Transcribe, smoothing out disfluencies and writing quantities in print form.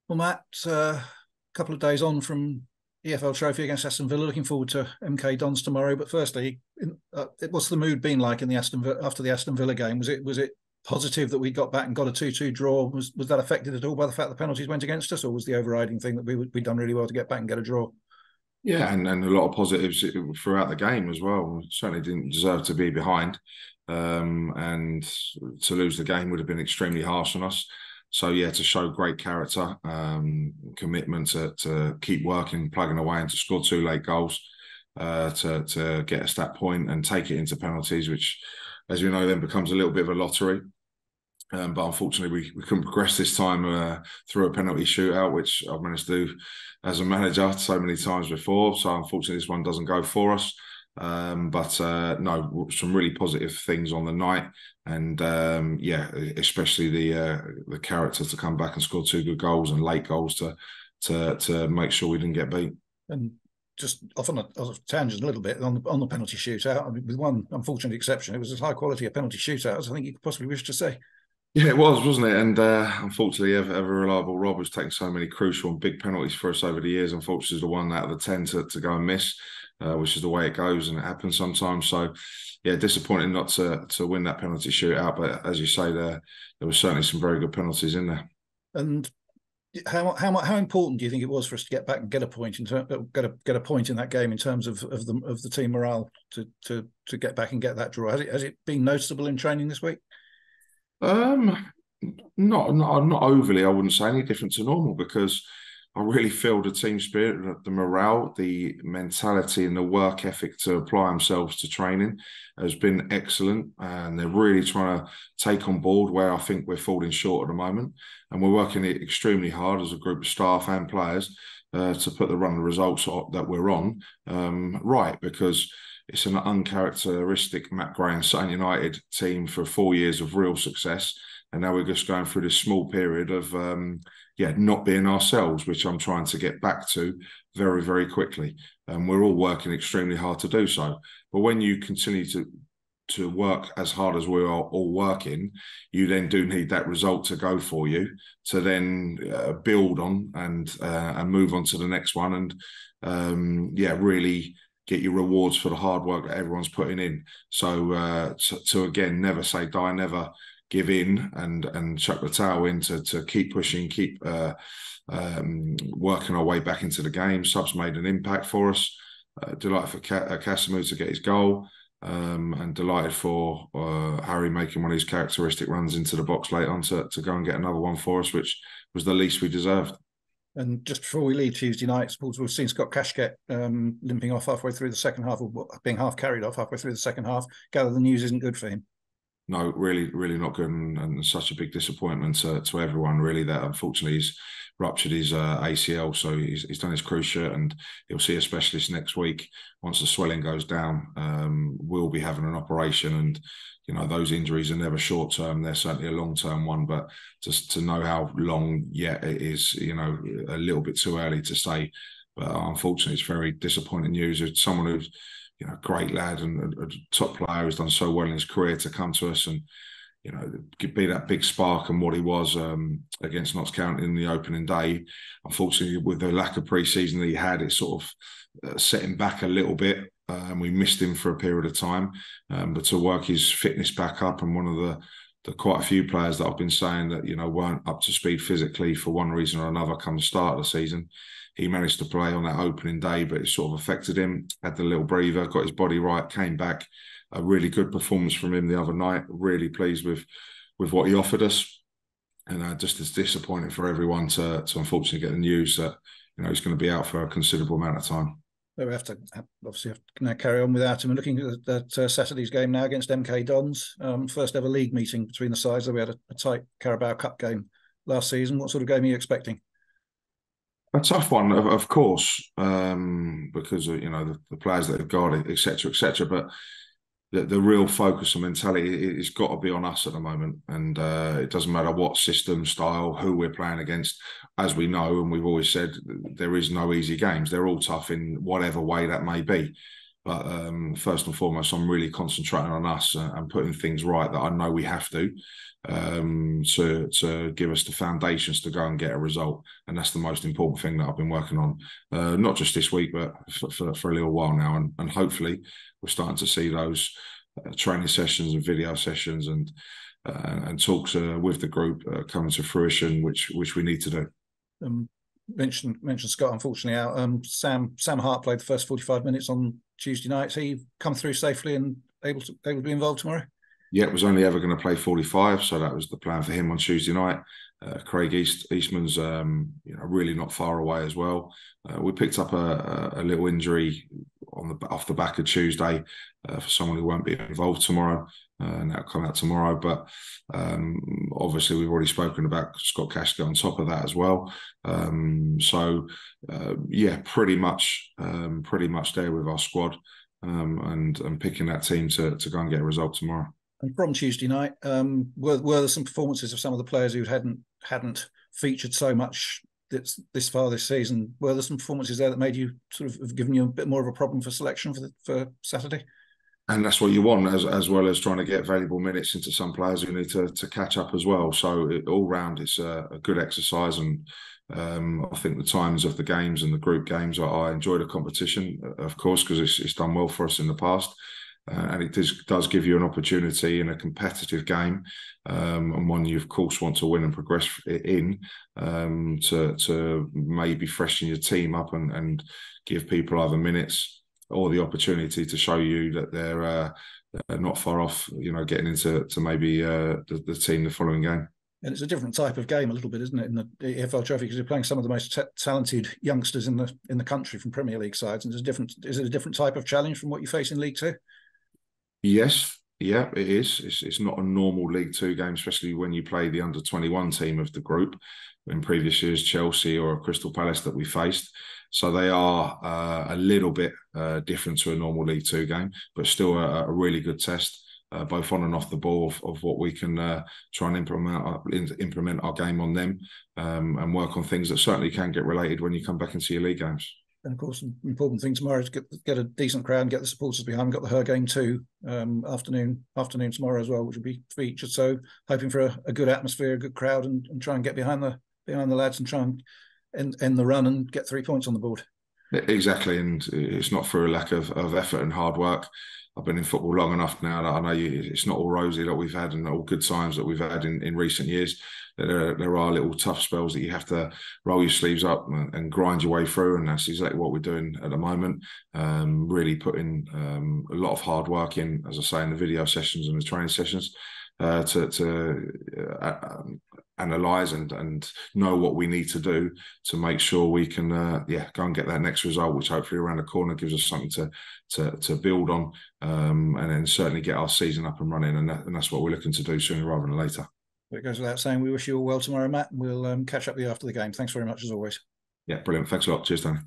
Well, Matt, a couple of days on from EFL Trophy against Aston Villa. Looking forward to MK Dons tomorrow. But firstly, what's the mood been like in the after the Aston Villa game? Was it positive that we got back and got a 2-2 draw? Was that affected at all by the fact the penalties went against us, or was the overriding thing that we'd done really well to get back and get a draw? Yeah, and a lot of positives throughout the game as well. We certainly didn't deserve to be behind, and to lose the game would have been extremely harsh on us. So yeah, to show great character, commitment to keep working, plugging away, and to score two late goals, to get us that point and take it into penalties, which, as you know, then becomes a little bit of a lottery. But unfortunately, we couldn't progress this time through a penalty shootout, which I've managed to do as a manager so many times before. So unfortunately, this one doesn't go for us. But no, some really positive things on the night, and yeah, especially the character to come back and score two good goals and late goals to make sure we didn't get beat. And just off on a tangent a little bit on the penalty shootout. I mean, with one unfortunate exception, it was as high quality a penalty shootout as I think you could possibly wish to say. Yeah, it was, wasn't it? And unfortunately, ever reliable Rob, who's taken so many crucial and big penalties for us over the years, unfortunately, is the one out of the 10 to go and miss, which is the way it goes and it happens sometimes. So, yeah, disappointing not to win that penalty shootout. But as you say, there were certainly some very good penalties in there. And how important do you think it was for us to get back and get a point get a point in that game in terms of the team morale to get back and get that draw? Has it been noticeable in training this week? Um, not overly. I wouldn't say any different to normal because I really feel the team spirit, the morale, the mentality, and the work ethic to apply themselves to training has been excellent, and they're really trying to take on board where I think we're falling short at the moment, and we're working extremely hard as a group of staff and players to put the run of results that we're on right because. It's an uncharacteristic Matt Gray and Sutton United team for 4 years of real success. And now we're just going through this small period of, not being ourselves, which I'm trying to get back to very, very quickly. And we're all working extremely hard to do so. But when you continue to work as hard as we are all working, you then do need that result to go for you to then build on and move on to the next one. And really get your rewards for the hard work that everyone's putting in. So to again, never say die, never give in and chuck the towel in to keep pushing, keep working our way back into the game. Subs made an impact for us. Delighted for Casimir to get his goal. And delighted for Harry making one of his characteristic runs into the box late on to go and get another one for us, which was the least we deserved. And just before we leave Tuesday night, we've seen Scott Kashket limping off halfway through the second half, or being half carried off halfway through the second half. Gather the news isn't good for him. No, really, really not good, and such a big disappointment to everyone. Really, that unfortunately he's ruptured his ACL, so he's done his cruise shirt, and he'll see a specialist next week once the swelling goes down. We'll be having an operation, and those injuries are never short term; they're certainly a long term one. But just to know how long yet it is, a little bit too early to say. But unfortunately, it's very disappointing news. It's someone who's great lad and a top player who's done so well in his career to come to us and, be that big spark and what he was against Notts County in the opening day. Unfortunately, with the lack of pre-season that he had, it sort of set him back a little bit. And we missed him for a period of time. But to work his fitness back up, and one of the quite a few players that I've been saying that, weren't up to speed physically for one reason or another come the start of the season. He managed to play on that opening day, but it sort of affected him. Had the little breather, got his body right, came back. A really good performance from him the other night. Really pleased with what he offered us. And just as disappointing for everyone to unfortunately get the news that he's going to be out for a considerable amount of time. So we obviously have to now carry on without him. And looking at Saturday's game now against MK Dons, first ever league meeting between the sides. We had a tight Carabao Cup game last season. What sort of game are you expecting? A tough one, of course, because the players that have got it, etc., etc. But the real focus and mentality has got to be on us at the moment, and it doesn't matter what system, style, who we're playing against. As we know, and we've always said, there is no easy games. They're all tough in whatever way that may be. But first and foremost, I'm really concentrating on us and putting things right that I know we have to give us the foundations to go and get a result. And that's the most important thing that I've been working on, not just this week, but for a little while now. And hopefully we're starting to see those training sessions and video sessions and talks with the group coming to fruition, which we need to do. Mentioned Scott, unfortunately out. Sam Hart played the first 45 minutes on Tuesday night. So he come through safely and able to be involved tomorrow. Yeah, it was only ever going to play 45, so that was the plan for him on Tuesday night. Craig Eastman's really not far away as well. We picked up a little injury off the back of Tuesday for someone who won't be involved tomorrow, and that'll come out tomorrow. But obviously, we've already spoken about Scott Casket on top of that as well. Pretty much there with our squad, and picking that team to go and get a result tomorrow. And from Tuesday night, were there some performances of some of the players who hadn't featured so much this far this season? Were there some performances there that made you sort of have given you a bit more of a problem for selection for Saturday? And that's what you want, as well as trying to get valuable minutes into some players who need to catch up as well. So all round, it's a good exercise, and I think the times of the games and the group games, I enjoy the competition, of course, because it's done well for us in the past. And it does give you an opportunity in a competitive game, and one you of course want to win and progress in, to maybe freshen your team up and give people either minutes or the opportunity to show you that they're not far off, getting into maybe the team the following game. And it's a different type of game, a little bit, isn't it, in the EFL Trophy, because you're playing some of the most talented youngsters in the country from Premier League sides. And is it a different type of challenge from what you face in League Two? Yes, yeah, it is. It's not a normal League Two game, especially when you play the under-21 team of the group. In previous years, Chelsea or Crystal Palace that we faced. So they are a little bit different to a normal League Two game, but still a really good test, both on and off the ball, of what we can try and implement our game on them, and work on things that certainly can get related when you come back into your league games. And of course, an important thing tomorrow is to get a decent crowd and get the supporters behind. We've got the Her game too, afternoon tomorrow as well, which will be featured. So hoping for a good atmosphere, a good crowd, and try and get behind the lads and try and end the run and get 3 points on the board. Exactly, and it's not for a lack of effort and hard work. I've been in football long enough now that I know it's not all rosy that we've had and all good times that we've had in recent years. There are little tough spells that you have to roll your sleeves up and grind your way through, and that's exactly what we're doing at the moment. Really putting a lot of hard work in, as I say, in the video sessions and the training sessions, to analyse and know what we need to do to make sure we can go and get that next result, which hopefully around the corner gives us something to build on, and then certainly get our season up and running, and that's what we're looking to do sooner rather than later. It goes without saying, we wish you all well tomorrow, Matt. We'll catch up with you after the game. Thanks very much as always. Yeah, brilliant. Thanks a lot. Cheers, Tony.